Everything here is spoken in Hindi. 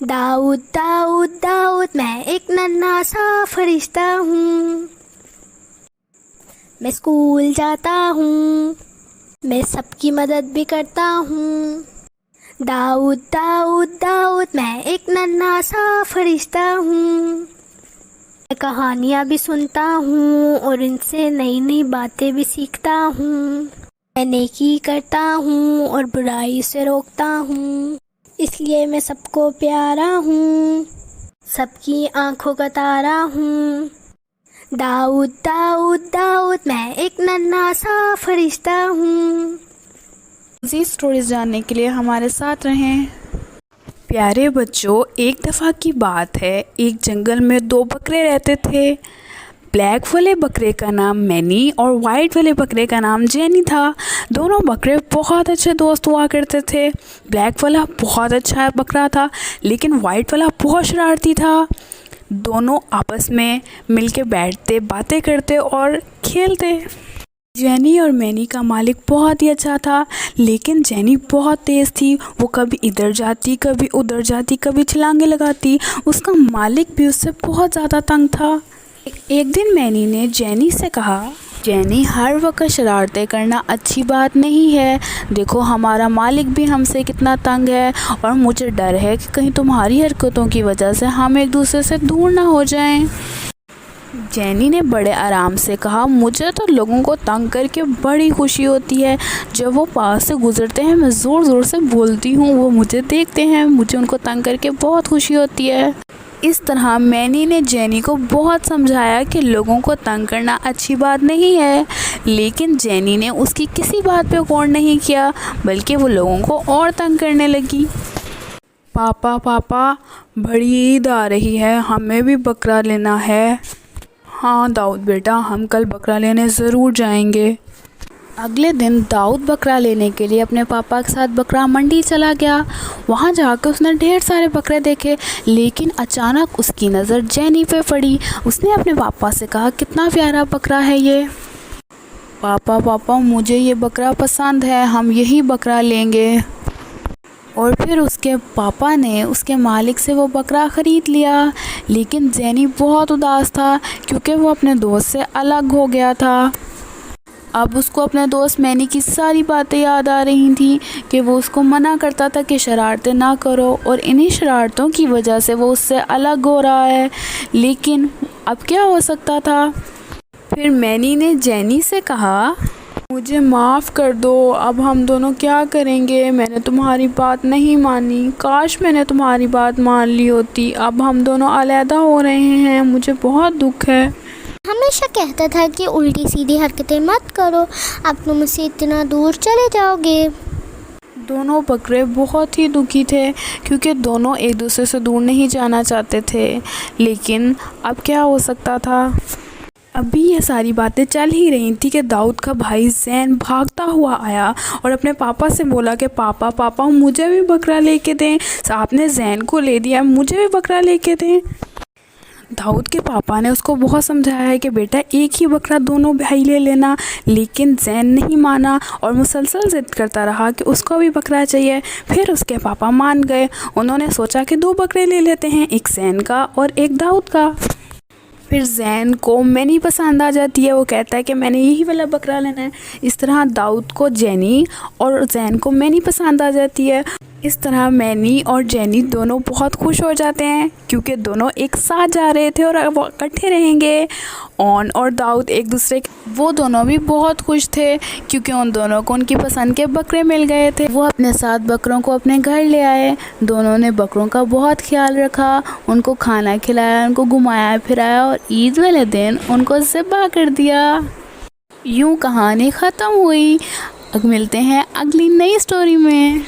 दाऊद दाऊद दाऊद, मैं एक नन्हा सा फरिश्ता हूँ। मैं स्कूल जाता हूँ, मैं सबकी मदद भी करता हूँ। दाऊद दाऊद दाऊद, मैं एक नन्हा सा फरिश्ता हूँ। मैं कहानियाँ भी सुनता हूँ और इनसे नई नई बातें भी सीखता हूँ। मैं नेकी करता हूँ और बुराई से रोकता हूँ, इसलिए मैं सबको प्यारा हूँ, सबकी आंखों का तारा हूँ। दाऊद दाऊद दाऊद, मैं एक नन्हा सा फरिश्ता हूँ। मज़ीद स्टोरीज जानने के लिए हमारे साथ रहें। प्यारे बच्चों, एक दफ़ा की बात है, एक जंगल में दो बकरे रहते थे। ब्लैक वाले बकरे का नाम मैनी और वाइट वाले बकरे का नाम जेनी था। दोनों बकरे बहुत अच्छे दोस्त हुआ करते थे। ब्लैक वाला बहुत अच्छा बकरा था, लेकिन वाइट वाला बहुत शरारती था। दोनों आपस में मिलके बैठते, बातें करते और खेलते। जेनी और मैनी का मालिक बहुत ही अच्छा था, लेकिन जेनी बहुत तेज़ थी। वो कभी इधर जाती, कभी उधर जाती, कभी छलांगे लगाती। उसका मालिक भी उससे बहुत ज़्यादा तंग था। एक दिन मैनी ने जेनी से कहा, जेनी, हर वक्त शरारतें करना अच्छी बात नहीं है। देखो, हमारा मालिक भी हमसे कितना तंग है और मुझे डर है कि कहीं तुम्हारी हरकतों की वजह से हम एक दूसरे से दूर ना हो जाएं। जेनी ने बड़े आराम से कहा, मुझे तो लोगों को तंग करके बड़ी खुशी होती है। जब वो पास से गुजरते हैं मैं ज़ोर ज़ोर से बोलती हूँ, वो मुझे देखते हैं, मुझे उनको तंग करके बहुत खुशी होती है। इस तरह मैनी ने जेनी को बहुत समझाया कि लोगों को तंग करना अच्छी बात नहीं है, लेकिन जेनी ने उसकी किसी बात पे गौर नहीं किया, बल्कि वो लोगों को और तंग करने लगी। पापा पापा, बड़ी ईद आ रही है, हमें भी बकरा लेना है। हाँ दाऊद बेटा, हम कल बकरा लेने ज़रूर जाएंगे। अगले दिन दाऊद बकरा लेने के लिए अपने पापा के साथ बकरा मंडी चला गया। वहाँ जाकर उसने ढेर सारे बकरे देखे, लेकिन अचानक उसकी नज़र जेनी पे पड़ी। उसने अपने पापा से कहा, कितना प्यारा बकरा है ये। पापा पापा, मुझे ये बकरा पसंद है, हम यही बकरा लेंगे। और फिर उसके पापा ने उसके मालिक से वो बकरा ख़रीद लिया। लेकिन जेनी बहुत उदास था, क्योंकि वो अपने दोस्त से अलग हो गया था। अब उसको अपने दोस्त मैनी की सारी बातें याद आ रही थी कि वो उसको मना करता था कि शरारतें ना करो, और इन्हीं शरारतों की वजह से वो उससे अलग हो रहा है। लेकिन अब क्या हो सकता था। फिर मैनी ने जेनी से कहा, मुझे माफ़ कर दो, अब हम दोनों क्या करेंगे। मैंने तुम्हारी बात नहीं मानी, काश मैंने तुम्हारी बात मान ली होती। अब हम दोनों अलहदा हो रहे हैं, मुझे बहुत दुख है। हमेशा कहता था कि उल्टी सीधी हरकतें मत करो, अब तुम मुझसे इतना दूर चले जाओगे। दोनों बकरे बहुत ही दुखी थे, क्योंकि दोनों एक दूसरे से दूर नहीं जाना चाहते थे। लेकिन अब क्या हो सकता था। अभी ये सारी बातें चल ही रही थी कि दाऊद का भाई जैन भागता हुआ आया और अपने पापा से बोला कि पापा पापा, मुझे भी बकरा लेके दें। आपने जैन को ले दिया, मुझे भी बकरा लेके दें। दाऊद के पापा ने उसको बहुत समझाया है कि बेटा, एक ही बकरा दोनों भाई ले लेना, लेकिन जैन नहीं माना और मुसलसल ज़िद करता रहा कि उसको भी बकरा चाहिए। फिर उसके पापा मान गए। उन्होंने सोचा कि दो बकरे ले लेते हैं, एक जैन का और एक दाऊद का। फिर जैन को मैनी पसंद आ जाती है, वो कहता है कि मैंने यही वाला बकरा लेना है। इस तरह दाऊद को जेनी और जैन को मैनी पसंद आ जाती है। इस तरह मैनी और जेनी दोनों बहुत खुश हो जाते हैं, क्योंकि दोनों एक साथ जा रहे थे और वो इकट्ठे रहेंगे। ऑन और दाऊद एक दूसरे वो दोनों भी बहुत खुश थे, क्योंकि उन दोनों को उनकी पसंद के बकरे मिल गए थे। वो अपने साथ बकरों को अपने घर ले आए। दोनों ने बकरों का बहुत ख्याल रखा, उनको खाना खिलाया, उनको घुमाया फिराया और ईद वाले दिन उनको ज़िब्हा कर दिया। यूँ कहानी ख़त्म हुई। अब मिलते हैं अगली नई स्टोरी में।